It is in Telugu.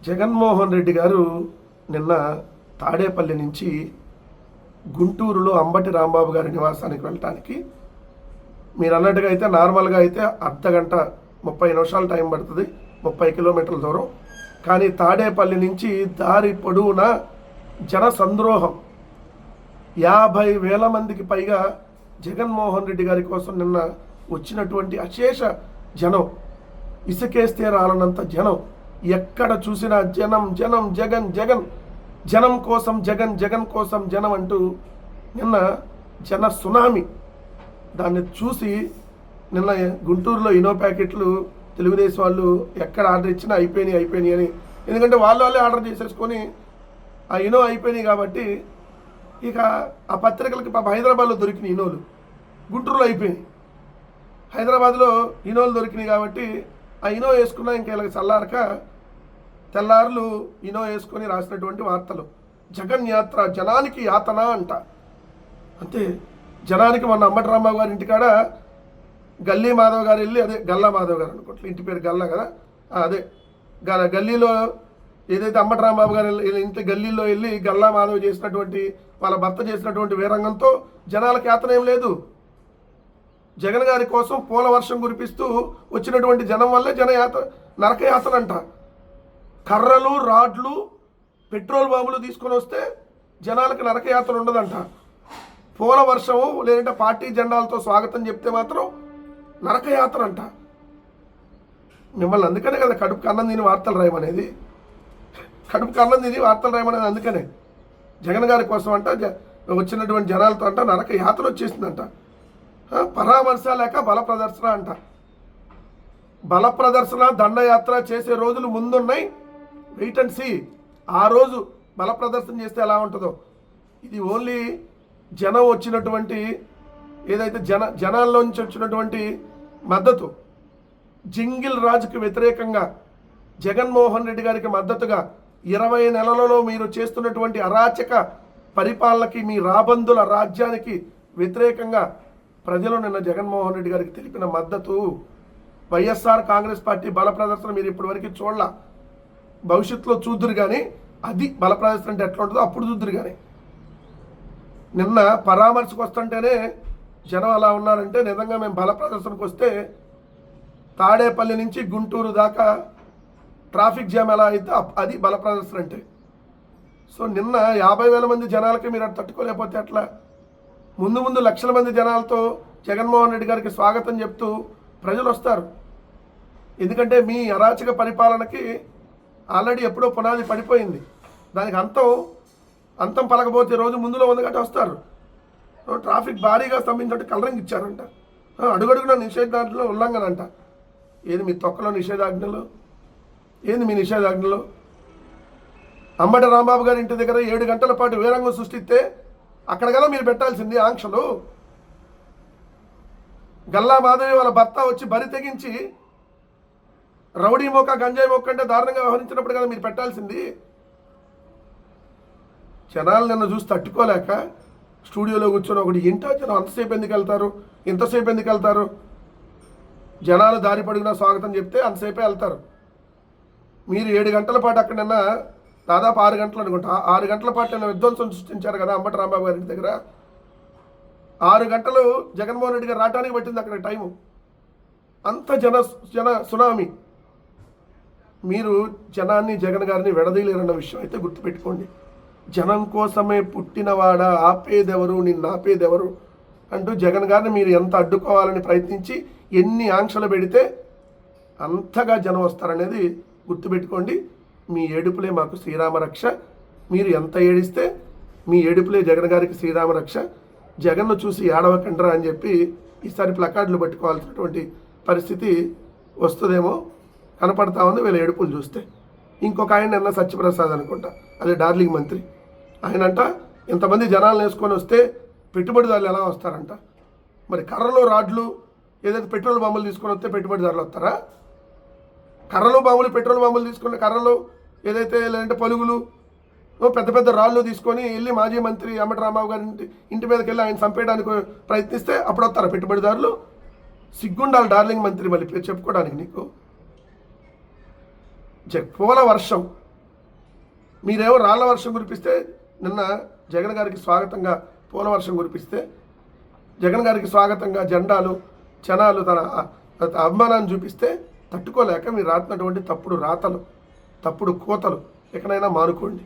జగన్మోహన్ రెడ్డి గారు నిన్న తాడేపల్లి నుంచి గుంటూరులో అంబటి రాంబాబు గారి నివాసానికి వెళ్ళటానికి మీరు అన్నట్టుగా అయితే నార్మల్గా అయితే అర్ధగంట 30 నిమిషాలు టైం పడుతుంది, 30 కిలోమీటర్ల దూరం. కానీ తాడేపల్లి నుంచి దారి పొడవునా జన సంద్రోహం, 50,000 మందికి పైగా జగన్మోహన్ రెడ్డి గారి కోసం నిన్న వచ్చినటువంటి అశేష జనం, ఇసుకేస్తే రాలనంత జనం, ఎక్కడ చూసినా జనం జనం జగన్ జగన్, జనం కోసం జగన్, జగన్ కోసం జనం అంటూ నిన్న జన సునామీ. దాన్ని చూసి నిన్న గుంటూరులో ఇనో ప్యాకెట్లు తెలుగుదేశం వాళ్ళు ఎక్కడ ఆర్డర్ ఇచ్చినా అయిపోయినాయి అని, ఎందుకంటే వాళ్ళే ఆర్డర్ చేసేసుకొని ఆ ఇనో అయిపోయినాయి కాబట్టి ఇక ఆ పత్రికలకి పాప హైదరాబాద్లో దొరికిన ఇనోలు గుంటూరులో అయిపోయినాయి, హైదరాబాద్లో ఇనోలు దొరికినాయి కాబట్టి ఆ ఇనో వేసుకున్నా ఇంకా ఇలా చల్లారక తెల్లారులు ఇనో వేసుకొని రాసినటువంటి వార్తలు. జగన్ యాత్ర జనానికి యాతన అంట. అంతే, జనానికి మొన్న అంబటి రాంబాబు గారి ఇంటికాడ గల్లీ మాధవ్ గారు వెళ్ళి, అదే గల్లా మాధవ్ గారు అనుకోవట్లే, ఇంటి పేరు గల్లా కదా, అదే గల్లీలో ఏదైతే అంబటి రాంబాబు గారు ఇంటి గల్లీలో వెళ్ళి గల్లా మాధవ్ చేసినటువంటి వాళ్ళ భర్త చేసినటువంటి వీరంగంతో జనాలకు యాతన ఏం లేదు. జగన్ గారి కోసం పూల వర్షం కురిపిస్తూ వచ్చినటువంటి జనం వల్లే నరక యాతన అంట. కర్రలు, రాడ్లు, పెట్రోల్ బాంబులు తీసుకొని వస్తే జనాలకు నరకయాత్ర ఉండదంట. పూల వర్షము లేదంటే పార్టీ జెండాలతో స్వాగతం చెప్తే మాత్రం నరకయాత్ర అంట. మిమ్మల్ని అందుకనే కదా కడుపుకి అన్నం తిని వార్తలు రాయమనేది, కడుపుకి అన్నం తిని వార్తలు రాయమనేది అందుకనే. జగన్ గారి కోసం అంట వచ్చినటువంటి జనాలతో అంట నరక యాత్ర వచ్చేసిందంట. పరామర్శ లేక బల ప్రదర్శన అంట. బల ప్రదర్శన, దండయాత్ర చేసే రోజులు ముందున్నాయి, వెయిట్ అండ్ సీ. ఆ రోజు బల ప్రదర్శన చేస్తే ఎలా ఉంటుందో. ఇది ఓన్లీ జనం వచ్చినటువంటి ఏదైతే జనాల్లోంచి వచ్చినటువంటి మద్దతు, జింగిల్ రాజుకి వ్యతిరేకంగా జగన్మోహన్ రెడ్డి గారికి మద్దతుగా 20 నెలలలో మీరు చేస్తున్నటువంటి అరాచక పరిపాలనకి, మీ రాబందుల రాజ్యానికి వ్యతిరేకంగా ప్రజలు నిన్న జగన్మోహన్ రెడ్డి గారికి తెలిపిన మద్దతు. వైఎస్ఆర్ కాంగ్రెస్ పార్టీ బల ప్రదర్శన మీరు ఇప్పటివరకు చూడలా, భవిష్యత్తులో చూద్దురు కానీ అది బల ప్రదర్శన అంటే ఎట్లా ఉంటుందో అప్పుడు చూద్దురు కానీ. నిన్న పరామర్శకు వస్తుంటేనే జనం అలా ఉన్నారంటే నిజంగా మేము బల ప్రదర్శనకు వస్తే తాడేపల్లి నుంచి గుంటూరు దాకా ట్రాఫిక్ జామ్ ఎలా అయితే అది బల ప్రదర్శన అంటే. సో నిన్న 50,000 మంది జనాలకి మీరు అటు తట్టుకోలేకపోతే అట్లా ముందు లక్షల మంది జనాలతో జగన్మోహన్ రెడ్డి గారికి స్వాగతం చెప్తూ ప్రజలు వస్తారు. ఎందుకంటే మీ అరాచక పరిపాలనకి ఆల్రెడీ ఎప్పుడో పునాది పడిపోయింది, దానికి అంతం పలకపోతే రోజు ముందులో ఉంది కాబట్టి వస్తారు. ట్రాఫిక్ భారీగా స్తంభించినట్టు కలరింగ్ ఇచ్చారంట, అడుగడుగున నిషేధాజ్ఞలో ఉల్లంఘన అంట. ఏది మీ తొక్కలో నిషేధాజ్ఞలో, ఏంది మీ నిషేధాజ్ఞలో? అంబటి రాంబాబు గారి ఇంటి దగ్గర 7 గంటల పాటు వీరంగం సృష్టిస్తే అక్కడ కదా మీరు పెట్టాల్సింది ఆంక్షలు. గల్లా మాధవి వాళ్ళ భర్త వచ్చి బరి తెగించి రౌడీ మోక, గంజాయి మోక అంటే దారుణంగా వ్యవహరించినప్పుడు కదా మీరు పెట్టాల్సింది. జనాలు నిన్న చూసి తట్టుకోలేక స్టూడియోలో కూర్చొని ఒకటి ఏంటో జనం అంతసేపు ఎందుకు వెళ్తారు, ఇంతసేపు ఎందుకు వెళ్తారు, జనాలు దారి పడిగినా స్వాగతం చెప్తే అంతసేపే వెళ్తారు. మీరు 7 గంటల పాటు అక్కడ నిన్న దాదాపు 6 గంటలు అనుకుంటా, 6 గంటల పాటు నిన్న విధ్వంసం సృష్టించారు కదా అంబటి రాంబాబు గారి దగ్గర. 6 గంటలు జగన్మోహన్ రెడ్డి గారు రావడానికి పట్టింది అక్కడ టైము. అంత జన సునామీ. మీరు జనాన్ని, జగన్ గారిని విడదీయలేరన్న విషయం అయితే గుర్తుపెట్టుకోండి. జనం కోసమే పుట్టినవాడా, ఆపేదెవరు, నిన్ను ఆపేదెవరు అంటూ జగన్ గారిని మీరు ఎంత అడ్డుకోవాలని ప్రయత్నించి ఎన్ని ఆంక్షలు పెడితే అంతగా జనం వస్తారనేది గుర్తుపెట్టుకోండి. మీ ఏడుపులే మాకు శ్రీరామరక్ష. మీరు ఎంత ఏడిస్తే మీ ఏడుపులే జగన్ గారికి శ్రీరామరక్ష. జగన్ను చూసి ఏడవకండ్రా అని చెప్పి ఈసారి ప్లకార్డులు పట్టుకోవాల్సినటువంటి పరిస్థితి వస్తుందేమో కనపడతా ఉంది వీళ్ళ ఏడుపులు చూస్తే. ఇంకొక ఆయన నిన్న సత్యప్రసాద్ అనుకుంటా, అదే డార్లింగ్ మంత్రి, ఆయనంట ఇంతమంది జనాలను వేసుకొని వస్తే పెట్టుబడిదారులు ఎలా వస్తారంట. మరి కర్రలు, రాడ్లు, ఏదైతే పెట్రోల్ బాంబులు తీసుకొని వస్తే పెట్టుబడిదారులు వస్తారా? కర్రలు బాంబులు, పెట్రోల్ బాంబులు తీసుకున్న కర్రలు ఏదైతే, లేదంటే పలుగులు, పెద్ద పెద్ద రాళ్ళు తీసుకొని వెళ్ళి మాజీ మంత్రి అంబటి రాంబాబు గారి ఇంటి మీదకి వెళ్ళి ఆయన చంపేయడానికి ప్రయత్నిస్తే అప్పుడు వస్తారా పెట్టుబడిదారులు? సిగ్గుండాలి డార్లింగ్ మంత్రి మళ్ళీ పేరు చెప్పుకోవడానికి నీకు. పూల వర్షం మీరేమో రాళ్ల వర్షం కురిపిస్తే, నిన్న జగన్ గారికి స్వాగతంగా పూల వర్షం కురిపిస్తే, జగన్ గారికి స్వాగతంగా జెండాలు జనాలు తన అభిమానాన్ని చూపిస్తే తట్టుకోలేక మీరు రాసినటువంటి తప్పుడు రాతలు, తప్పుడు కోతలు ఎక్కడైనా మానుకోండి.